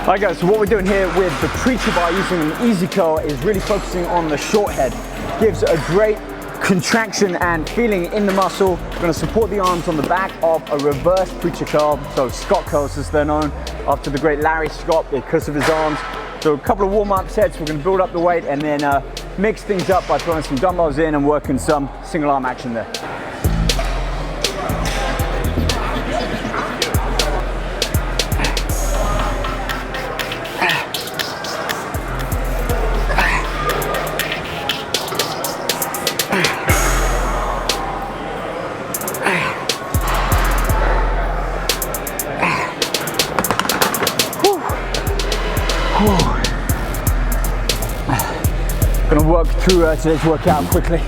Alright guys, so what we're doing here with the preacher bar using an easy curl is really focusing on the short head. Gives a great contraction and feeling in the muscle. We're going to support the arms on the back of a reverse preacher curl, so Scott curls as they're known after the great Larry Scott because of his arms. So a couple of warm-up sets, we're going to build up the weight and then mix things up by throwing some dumbbells in and working some single arm action there. Gonna work through today's workout quickly.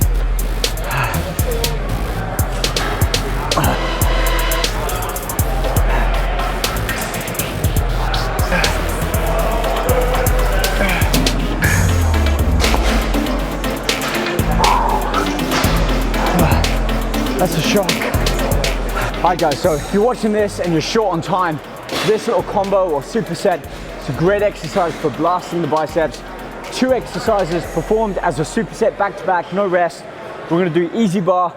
That's a shock. Alright guys, so if you're watching this and you're short on time, this little combo or superset, it's a great exercise for blasting the biceps. 2 exercises performed as a superset back to back, no rest. We're gonna do easy bar,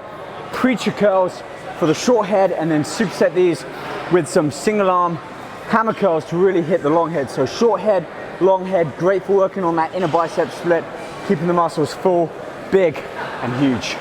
preacher curls for the short head, and then superset these with some single arm hammer curls to really hit the long head. So short head, long head, great for working on that inner bicep split, keeping the muscles full, big, and huge.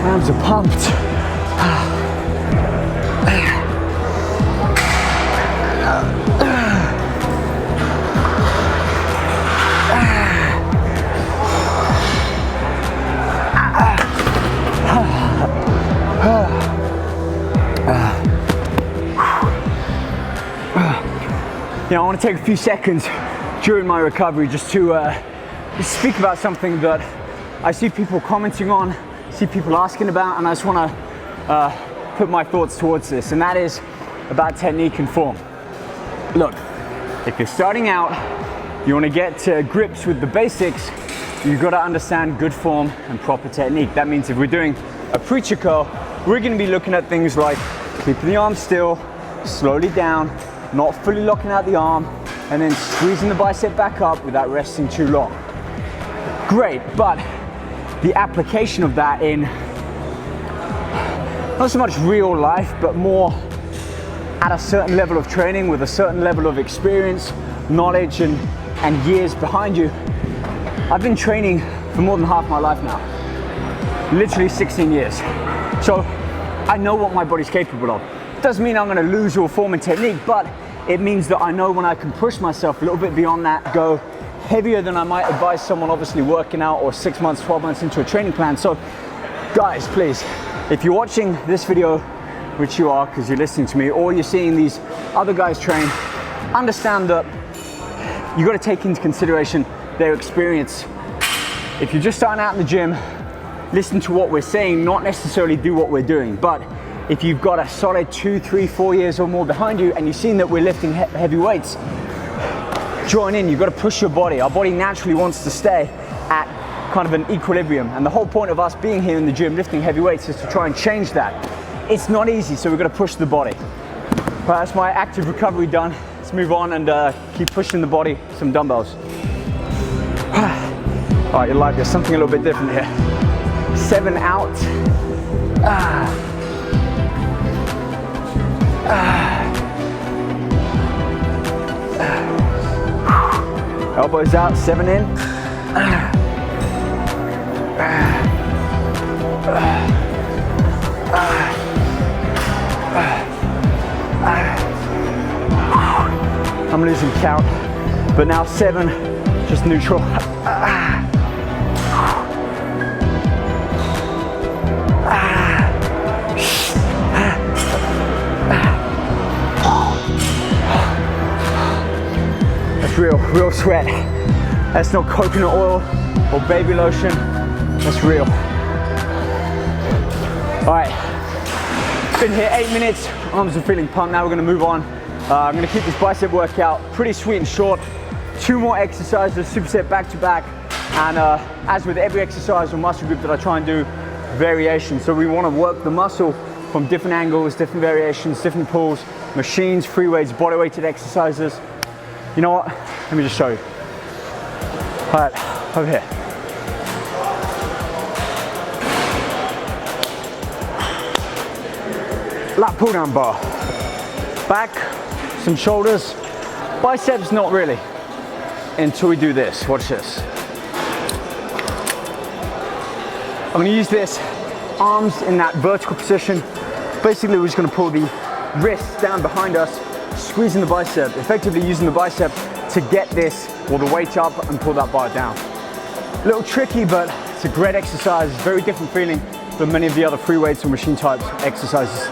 Arms are pumped. You know, I want to take a few seconds during my recovery just to speak about something that I see people commenting on, see people asking about, and I just want to put my thoughts towards this, and that is about technique and form. Look, if you're starting out, you want to get to grips with the basics, you've got to understand good form and proper technique. That means if we're doing a preacher curl, we're going to be looking at things like keeping the arm still, slowly down, not fully locking out the arm, and then squeezing the bicep back up without resting too long. Great, but the application of that in not so much real life, but more at a certain level of training with a certain level of experience, knowledge, and years behind you. I've been training for more than half my life now, literally 16 years. So I know what my body's capable of. Doesn't mean I'm going to lose all form and technique, but it means that I know when I can push myself a little bit beyond that, go heavier than I might advise someone obviously working out or 6 months, 12 months into a training plan. So guys, please, if you're watching this video, which you are because you're listening to me, or you're seeing these other guys train, understand that you got to take into consideration their experience. If you're just starting out in the gym, listen to what we're saying, not necessarily do what we're doing. But if you've got a solid 2, 3, 4 years or more behind you and you've seen that we're lifting heavy weights, join in. You've got to push your body. Our body naturally wants to stay at kind of an equilibrium, and the whole point of us being here in the gym lifting heavy weights is to try and change that. It's not easy, so we've got to push the body. Right, that's my active recovery done. Let's move on and keep pushing the body, some dumbbells. All right, you're live. There's something a little bit different here. 7 out. Elbows out, 7 in. I'm losing count. But now 7, just neutral. That's real sweat. That's not coconut oil or baby lotion. That's real. All right, been here 8 minutes. Arms are feeling pumped. Now we're gonna move on. I'm gonna keep this bicep workout pretty sweet and short. 2 more exercises, superset back to back. And as with every exercise or muscle group that I try and do, variation. So we wanna work the muscle from different angles, different variations, different pulls, machines, free weights, body weighted exercises. You know what? Let me just show you. All right, over here. Lat pull down bar. Back, some shoulders. Biceps, not really. Until we do this, watch this. I'm gonna use this, arms in that vertical position. Basically, we're just gonna pull the wrists down behind us, squeezing the bicep, effectively using the bicep to get this, or the weight up and pull that bar down. A little tricky, but it's a great exercise. It's very different feeling than many of the other free weights or machine type exercises.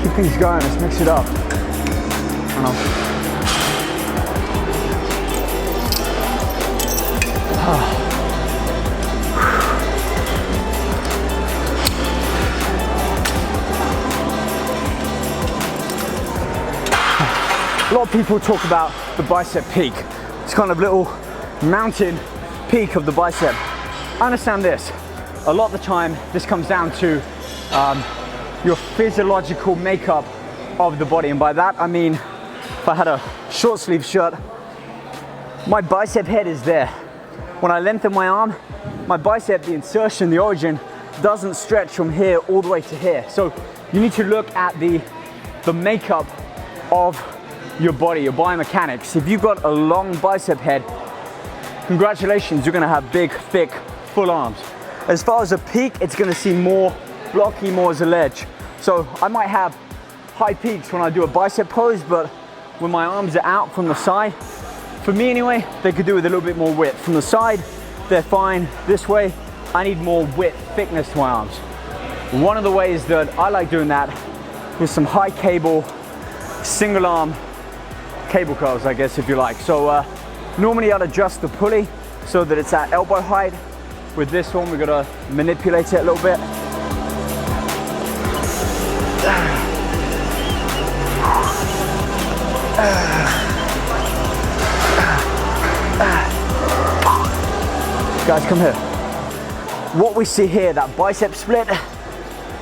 Keep things going, let's mix it up. A lot of people talk about the bicep peak. It's kind of little mountain peak of the bicep. I understand this. A lot of the time, this comes down to your physiological makeup of the body. And by that, I mean, if I had a short sleeve shirt, my bicep head is there. When I lengthen my arm, my bicep, the insertion, the origin, doesn't stretch from here all the way to here. So you need to look at the makeup of your body, your biomechanics. If you've got a long bicep head, congratulations, you're gonna have big, thick, full arms. As far as a peak, it's gonna seem more blocky, more as a ledge. So I might have high peaks when I do a bicep pose, but when my arms are out from the side, for me anyway, they could do with a little bit more width. From the side, they're fine. This way, I need more width, thickness to my arms. One of the ways that I like doing that is some high cable, single arm cable curls, I guess, if you like. So normally I'd adjust the pulley so that it's at elbow height. With this one, we're gonna manipulate it a little bit. Guys, come here. What we see here, that bicep split,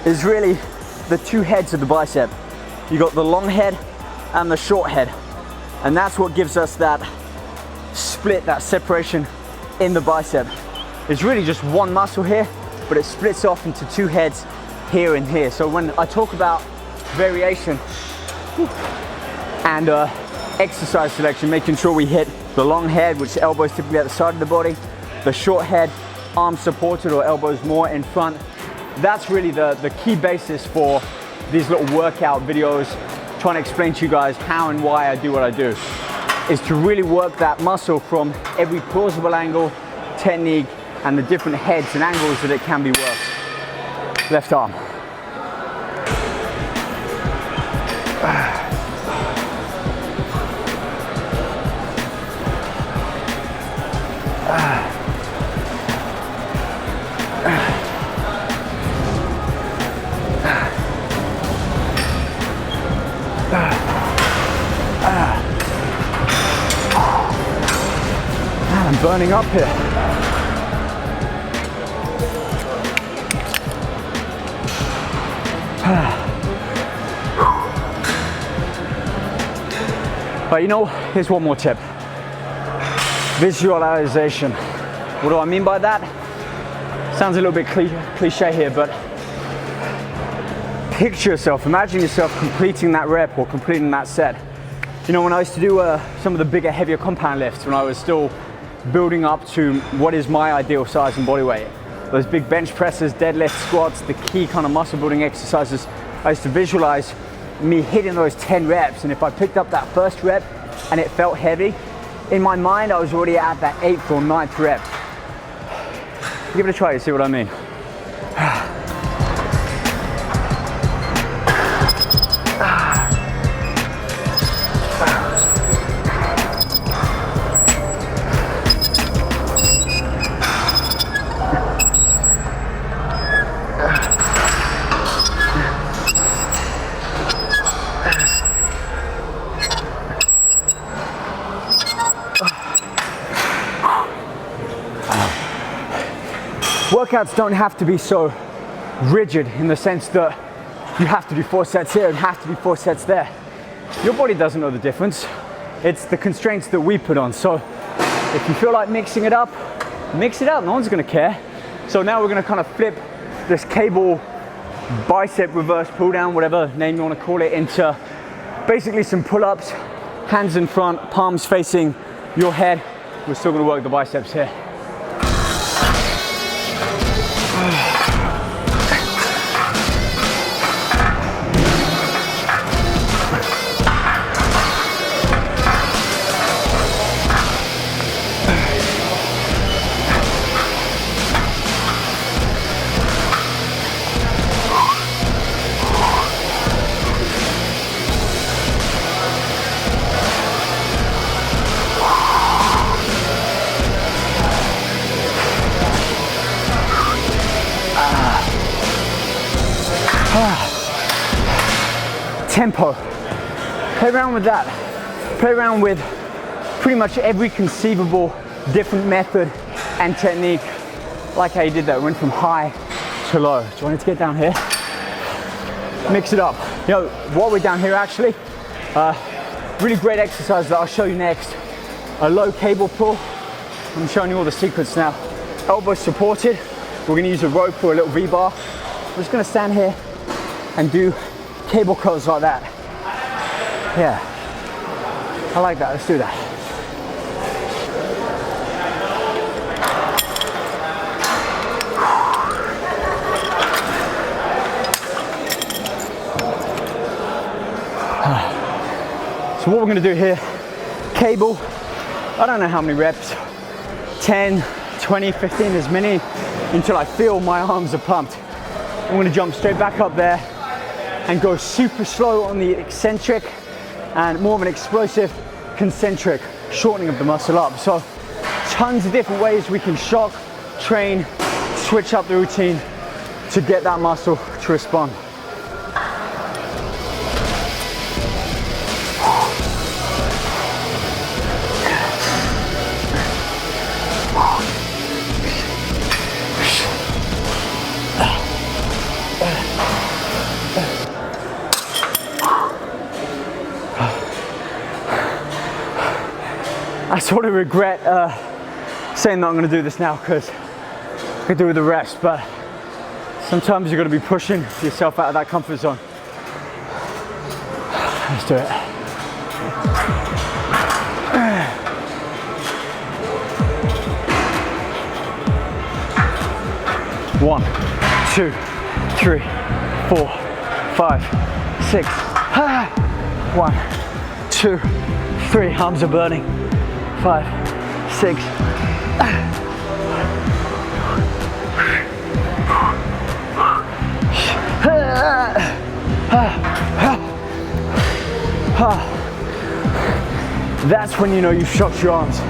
is really the 2 heads of the bicep. You got the long head and the short head. And that's what gives us that split, that separation in the bicep. It's really just one muscle here, but it splits off into 2 heads here and here. So when I talk about variation and exercise selection, making sure we hit the long head, which elbows typically at the side of the body, the short head, arms supported or elbows more in front. That's really the key basis for these little workout videos, trying to explain to you guys how and why I do what I do, is to really work that muscle from every plausible angle, technique, and the different heads and angles that it can be worked. Left arm. Man, I'm burning up here. But you know, here's one more tip. Visualization. What do I mean by that? Sounds a little bit cliche here, but picture yourself, imagine yourself completing that rep or completing that set. You know, when I used to do some of the bigger, heavier compound lifts, when I was still building up to what is my ideal size and body weight, those big bench presses, deadlifts, squats, the key kind of muscle building exercises, I used to visualize me hitting those 10 reps. And if I picked up that first rep and it felt heavy, in my mind I was already at that 8th or 9th rep. Give it a try, you see what I mean? Workouts don't have to be so rigid in the sense that you have to do 4 sets here and have to do 4 sets there. Your body doesn't know the difference. It's the constraints that we put on. So if you feel like mixing it up, mix it up. No one's gonna care. So now we're gonna kind of flip this cable bicep reverse pull down, whatever name you wanna call it, into basically some pull-ups, hands in front, palms facing your head. We're still gonna work the biceps here. Tempo. Play around with that. Play around with pretty much every conceivable different method and technique. Like how you did that, went from high to low. Do you want to get down here? Mix it up. You know, while we're down here actually, really great exercise that I'll show you next. A low cable pull. I'm showing you all the secrets now. Elbows supported. We're gonna use a rope or a little V-bar. I'm just gonna stand here and do cable curls like that. Yeah, I like that. Let's do that. So what we're going to do here, cable, I don't know how many reps, 10, 20, 15, as many until I feel my arms are pumped. I'm going to jump straight back up there and go super slow on the eccentric and more of an explosive concentric, shortening of the muscle up. So tons of different ways we can shock, train, switch up the routine to get that muscle to respond. I sort of regret saying that I'm going to do this now because I could do with the rest, but sometimes you've got to be pushing yourself out of that comfort zone. Let's do it. One, 2, 3, 4, 5, 6. 1, 2, 3. Arms are burning. 5, 6. That's when you know you've shocked your arms.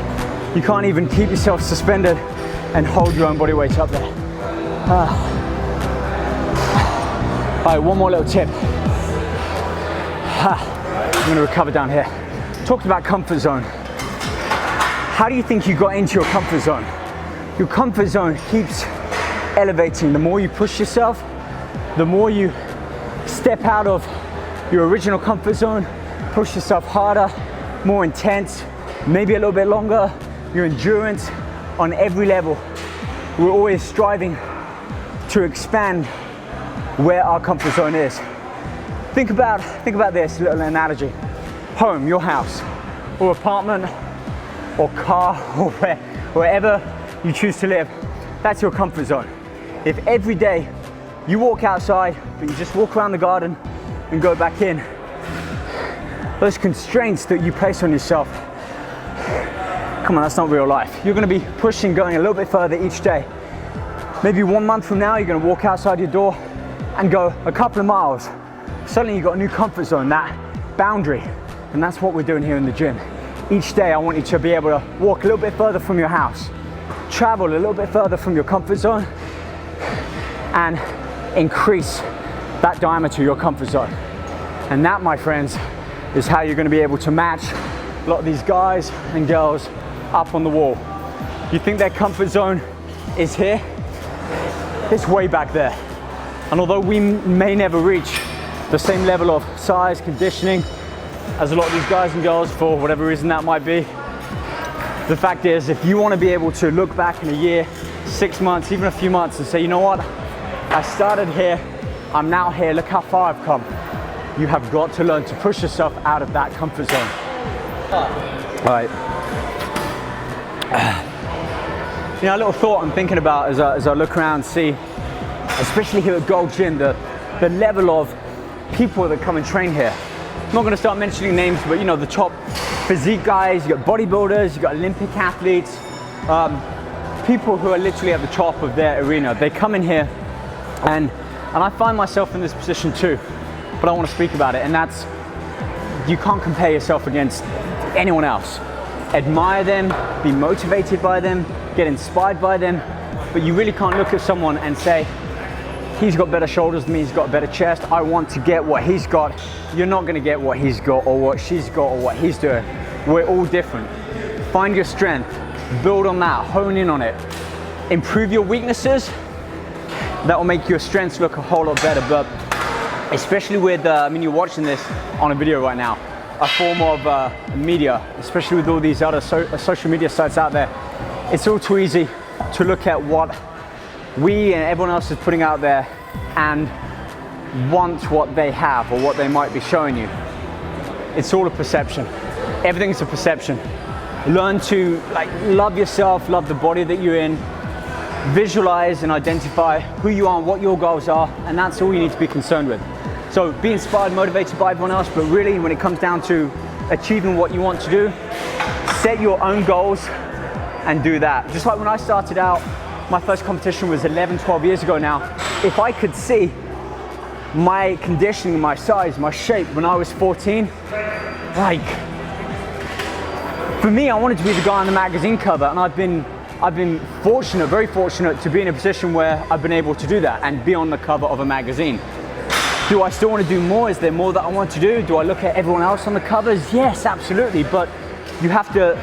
You can't even keep yourself suspended and hold your own body weight up there. All right, one more little tip. I'm gonna recover down here. Talked about comfort zone. How do you think you got into your comfort zone? Your comfort zone keeps elevating. The more you push yourself, the more you step out of your original comfort zone, push yourself harder, more intense, maybe a little bit longer. Your endurance on every level, we're always striving to expand where our comfort zone is. Think about this little analogy. Home, your house, or apartment, or car, or wherever you choose to live, that's your comfort zone. If every day you walk outside, but you just walk around the garden and go back in, those constraints that you place on yourself, come on, that's not real life. You're gonna be pushing, going a little bit further each day. Maybe 1 month from now, you're gonna walk outside your door and go a couple of miles. Suddenly you've got a new comfort zone, that boundary. And that's what we're doing here in the gym. Each day I want you to be able to walk a little bit further from your house, travel a little bit further from your comfort zone, and increase that diameter of your comfort zone. And that, my friends, is how you're gonna be able to match a lot of these guys and girls up on the wall. You think their comfort zone is here? It's way back there. And although we may never reach the same level of size, conditioning as a lot of these guys and girls, for whatever reason that might be, the fact is, if you want to be able to look back in a year, 6 months, even a few months, and say, you know what, I started here, I'm now here, look how far I've come. You have got to learn to push yourself out of that comfort zone. All right. You know, a little thought I'm thinking about as I look around and see, especially here at Gold Gym, the level of people that come and train here. I'm not going to start mentioning names, but you know, the top physique guys, you got bodybuilders, you got Olympic athletes, people who are literally at the top of their arena. They come in here, and I find myself in this position too, but I want to speak about it, and that's, you can't compare yourself against anyone else. Admire them, be motivated by them, get inspired by them, but you really can't look at someone and say, he's got better shoulders than me, he's got a better chest, I want to get what he's got. You're not gonna get what he's got or what she's got or what he's doing. We're all different. Find your strength, build on that, hone in on it. Improve your weaknesses, that will make your strengths look a whole lot better. But especially with, I mean, you're watching this on a video right now, a form of media, especially with all these other social media sites out there, it's all too easy to look at what we and everyone else is putting out there and want what they have or what they might be showing you. It's all a perception. Everything's a perception. Learn to love yourself, love the body that you're in, visualize and identify who you are and what your goals are, and that's all you need to be concerned with. So be inspired, motivated by everyone else, but really when it comes down to achieving what you want to do, set your own goals and do that. Just like when I started out, my first competition was 11, 12 years ago now. If I could see my conditioning, my size, my shape when I was 14, for me, I wanted to be the guy on the magazine cover, and I've been fortunate, very fortunate, to be in a position where I've been able to do that and be on the cover of a magazine. Do I still want to do more? Is there more that I want to do? Do I look at everyone else on the covers? Yes, absolutely, but you have to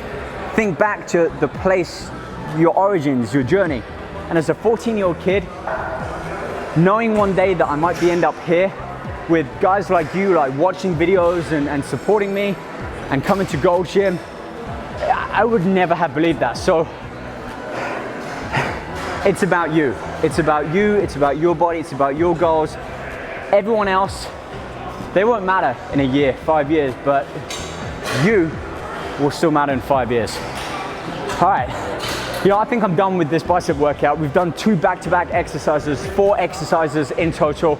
think back to the place, your origins, your journey. And as a 14-year-old kid, knowing one day that I might end up here with guys like you, like watching videos and supporting me and coming to Gold Gym, I would never have believed that. So it's about you. It's about you, it's about your body, it's about your goals. Everyone else, they won't matter in a year, 5 years, but you will still matter in 5 years. All right. You know, I think I'm done with this bicep workout. We've done 2 back-to-back exercises, 4 exercises in total,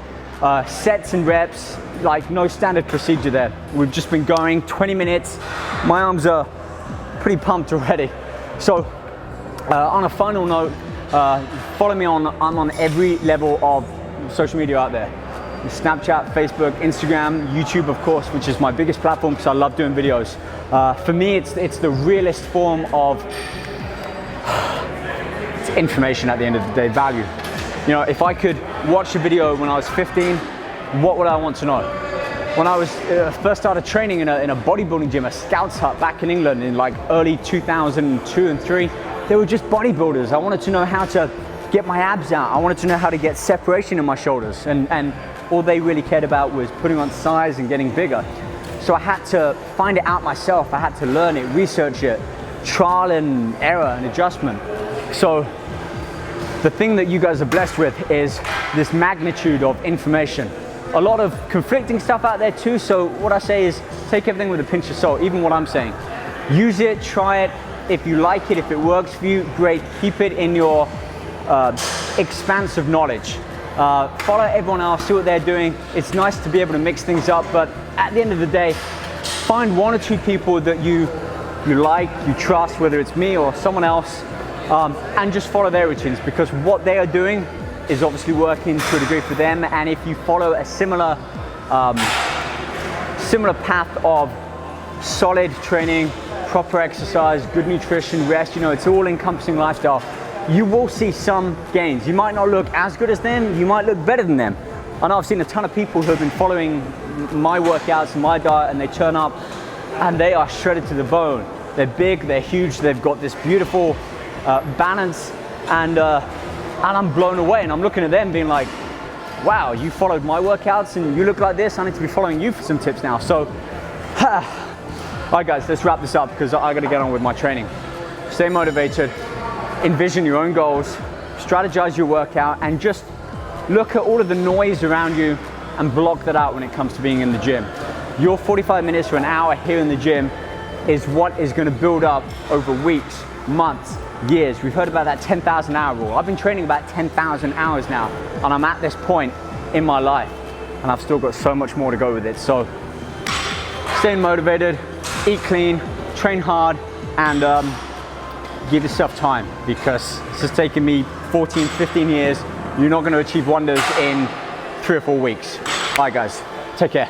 sets and reps, like no standard procedure there. We've just been going 20 minutes. My arms are pretty pumped already. So on a final note, follow me I'm on every level of social media out there. Snapchat, Facebook, Instagram, YouTube, of course, which is my biggest platform because I love doing videos. For me, it's the realest form of information at the end of the day, value. You know, if I could watch a video when I was 15, what would I want to know? When I was first started training in a bodybuilding gym, a Scouts Hut back in England in like early 2002 and 3, they were just bodybuilders. I wanted to know how to get my abs out. I wanted to know how to get separation in my shoulders, and all they really cared about was putting on size and getting bigger. So I had to find it out myself. I had to learn it, research it, trial and error and adjustment. So the thing that you guys are blessed with is this magnitude of information. A lot of conflicting stuff out there too, so what I say is take everything with a pinch of salt, even what I'm saying. Use it, try it. If you like it, if it works for you, great. Keep it in your expanse of knowledge. Follow everyone else, see what they're doing. It's nice to be able to mix things up, but at the end of the day, find 1 or 2 people that you like, you trust, whether it's me or someone else, and just follow their routines, because what they are doing is obviously working to a degree for them. And if you follow a similar path of solid training, proper exercise, good nutrition, rest, you know, it's all encompassing lifestyle, you will see some gains. You might not look as good as them, you might look better than them. I know I've seen a ton of people who have been following my workouts and my diet, and they turn up and they are shredded to the bone. They're big, they're huge, they've got this beautiful balance, and I'm blown away, and I'm looking at them being like, wow, you followed my workouts and you look like this, I need to be following you for some tips now. So, all right guys, let's wrap this up because I gotta get on with my training. Stay motivated, envision your own goals, strategize your workout, and just look at all of the noise around you and block that out when it comes to being in the gym. Your 45 minutes or an hour here in the gym is what is gonna build up over weeks, months, years. We've heard about that 10,000 hour rule. I've been training about 10,000 hours now, and I'm at this point in my life, and I've still got so much more to go with it. So stay motivated, eat clean, train hard, and give yourself time, because this has taken me 14, 15 years. You're not going to achieve wonders in 3 or 4 weeks. All right guys, take care.